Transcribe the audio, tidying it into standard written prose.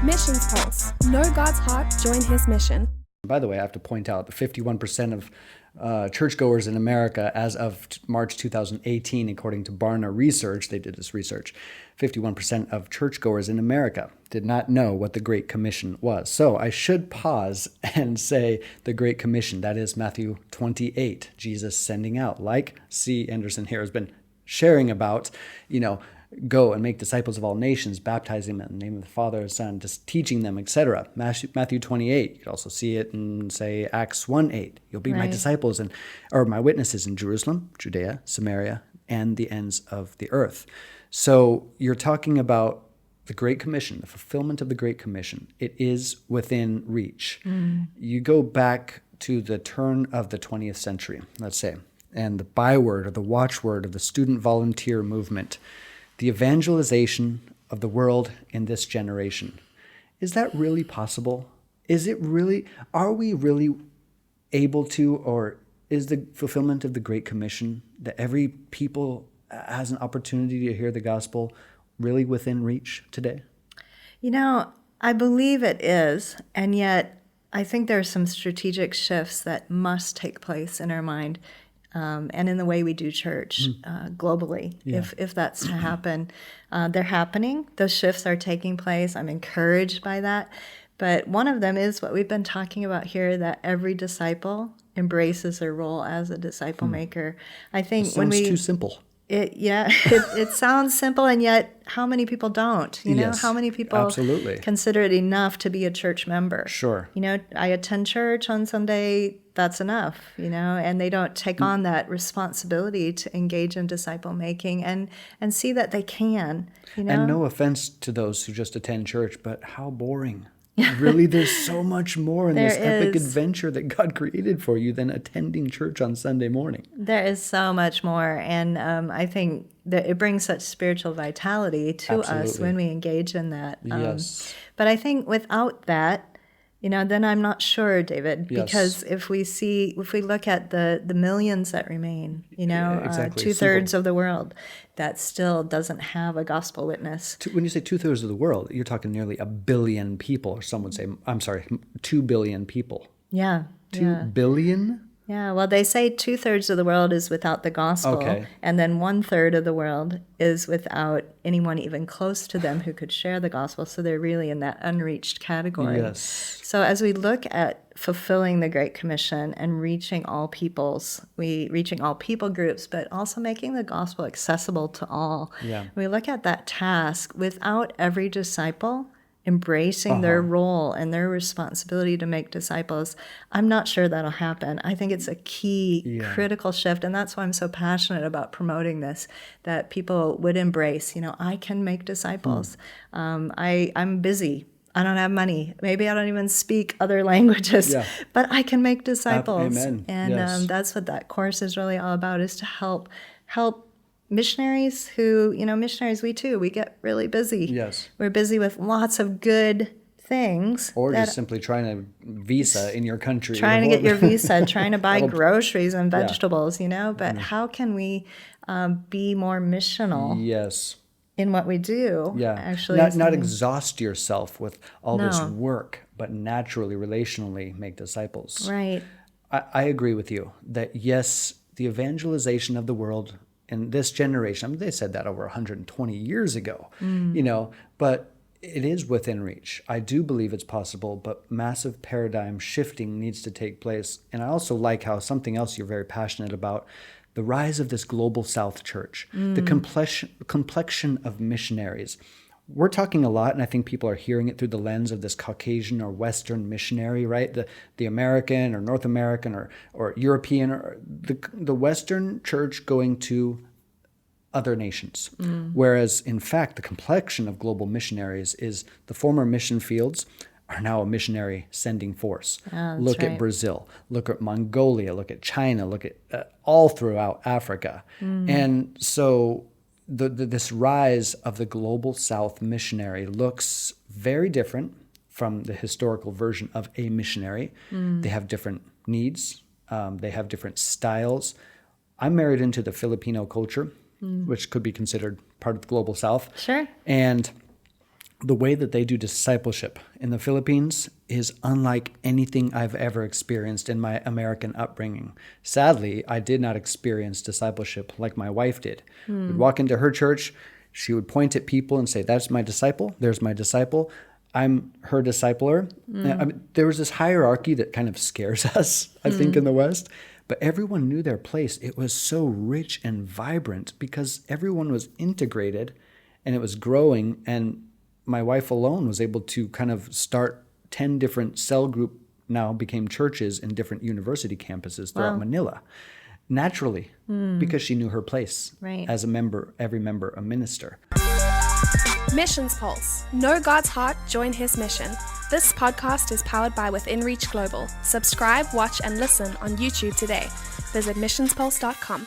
Missions Pulse. Know God's heart, join his mission. By the way, I have to point out that 51% of churchgoers in America as of March 2018, according to Barna Research, they did this research, 51% of churchgoers in America did not know what the Great Commission was. So I should pause and say the Great Commission, that is Matthew 28, Jesus sending out, like C. Anderson here has been sharing about, go and make disciples of all nations, baptizing them in the name of the Father and Son, just teaching them, etc. Matthew 28, you could also see it in, say, Acts 1:8. You'll be my disciples or my witnesses in Jerusalem, Judea, Samaria, and the ends of the earth. So you're talking about the Great Commission, the fulfillment of the Great Commission. It is within reach. You go back to the turn of the 20th century, let's say, and the byword or the watchword of the student volunteer movement, the evangelization of the world in this generation. Is that really possible? Are we really able to, or is the fulfillment of the Great Commission that every people has an opportunity to hear the gospel really within reach today? I believe it is, and yet I think there are some strategic shifts that must take place in our mind. And in the way we do church globally, if that's to happen. They're happening. Those shifts are taking place. I'm encouraged by that. But one of them is what we've been talking about here, that every disciple embraces their role as a disciple maker. I think it sounds too simple. It sounds simple, and yet how many people don't? How many people absolutely consider it enough to be a church member? Sure. I attend church on Sunday, that's enough, and they don't take on that responsibility to engage in disciple making and see that they can. And no offense to those who just attend church, but how boring. Really, there's so much more in this epic adventure that God created for you than attending church on Sunday morning. There is so much more, and I think that it brings such spiritual vitality to us when we engage in that. Yes. But I think without that, then I'm not sure, David, because if we look at the millions that remain, exactly. 2/3 of the world that still doesn't have a gospel witness. When you say 2/3 of the world, you're talking nearly 1 billion people, or some would say, 2 billion people. Yeah. 2 billion? Yeah, well, they say 2/3 of the world is without the gospel, and then 1/3 of the world is without anyone even close to them who could share the gospel. So they're really in that unreached category. Yes. So as we look at fulfilling the Great Commission and reaching all peoples, reaching all people groups, but also making the gospel accessible to all. Yeah. We look at that task without every disciple embracing their role and their responsibility to make disciples. I'm not sure that'll happen. I think it's a key, critical shift, and that's why I'm so passionate about promoting this, that people would embrace, I can make disciples. I'm busy. I don't have money. Maybe I don't even speak other languages, but I can make disciples. Amen. And that's what that course is really all about, is to help missionaries who, missionaries, we get really busy. Yes. We're busy with lots of good things. Or just simply trying to visa in your country. Trying to get your visa, trying to buy groceries and vegetables, but how can we be more missional? Yes. In what we do? Yeah. Actually, not exhaust yourself with all this work, but naturally, relationally make disciples. Right. I agree with you that yes, the evangelization of the world in this generation, they said that over 120 years ago, but it is within reach. I do believe it's possible, but massive paradigm shifting needs to take place. And I also like how something else you're very passionate about, the rise of this global South church, the complexion of missionaries. We're talking a lot, and I think people are hearing it through the lens of this Caucasian or Western missionary, right? The American or North American or European, or the Western church going to other nations. Whereas, in fact, the complexion of global missionaries is the former mission fields are now a missionary sending force. Look at Brazil, look at Mongolia, look at China, look at all throughout Africa. And so this rise of the global South missionary looks very different from the historical version of a missionary. They have different needs. They have different styles. I'm married into the Filipino culture, which could be considered part of the global South. Sure. And the way that they do discipleship in the Philippines is unlike anything I've ever experienced in my American upbringing. Sadly, I did not experience discipleship like my wife did. We'd walk into her church, she would point at people and say, "That's my disciple, there's my disciple, I'm her discipler." I mean, there was this hierarchy that kind of scares us, I think, in the West. But everyone knew their place. It was so rich and vibrant because everyone was integrated and it was growing, and my wife alone was able to kind of start 10 different cell group, now became churches in different university campuses throughout Manila. Naturally, because she knew her place as a member, every member a minister. Missions Pulse. Know God's heart, join his mission. This podcast is powered by Within Reach Global. Subscribe, watch, and listen on YouTube today. Visit missionspulse.com.